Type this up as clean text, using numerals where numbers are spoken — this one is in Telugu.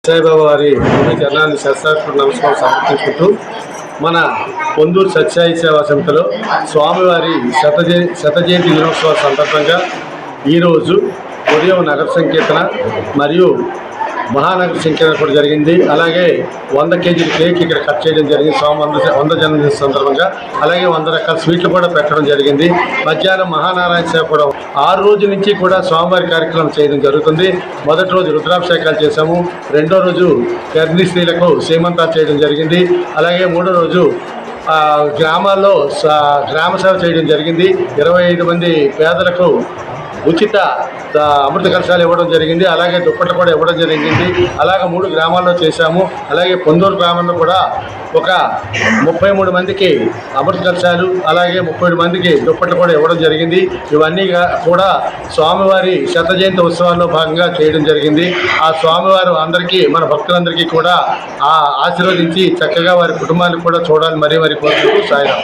సాయిబాబా వారి చరణాన్ని శస్త్రాస్పద నమస్కారం సమర్పించుకుంటూ మన పొందూరు సత్యసాయి సేవా సమితిలో స్వామివారి శత జయంతి దినోత్సవ సందర్భంగా ఈరోజు ఉదయం నగర సంకీర్తన మరియు మహానగర సంకీర్తన కూడా జరిగింది. అలాగే 100 కేజీల కేక్ ఇక్కడ కట్ చేయడం జరిగింది స్వామి 100 జన్మదిన సందర్భంగా. అలాగే 100 రకాల స్వీట్లు కూడా పెట్టడం జరిగింది. మధ్యాహ్నం మహానారాయణ సేవ కూడా 6 రోజుల నుంచి కూడా స్వామివారి కార్యక్రమం చేయడం జరుగుతుంది. మొదటి రోజు రుద్రాభిషేకాలు చేశాము, రెండో రోజు గర్భిణీ స్త్రీలకు సీమంతాలు చేయడం జరిగింది. అలాగే మూడో రోజు గ్రామాల్లో గ్రామ సేవ చేయడం జరిగింది. 25 మంది పేదలకు ఉచిత అమృత కలశాలు ఇవ్వడం జరిగింది. అలాగే దుప్పట్లు కూడా ఇవ్వడం జరిగింది. అలాగే 3 గ్రామాల్లో చేశాము. అలాగే పొందూరు గ్రామంలో కూడా ఒక 33 మందికి అమృత కలశాలు, అలాగే 37 మందికి దుప్పట్లు కూడా ఇవ్వడం జరిగింది. ఇవన్నీ కూడా స్వామివారి శత జయంతి ఉత్సవాల్లో భాగంగా చేయడం జరిగింది. ఆ స్వామివారు అందరికీ, మన భక్తులందరికీ కూడా ఆశీర్వదించి చక్కగా వారి కుటుంబాన్ని కూడా చూడాలని మరీ కోరుకుంటూ సాయిరాం.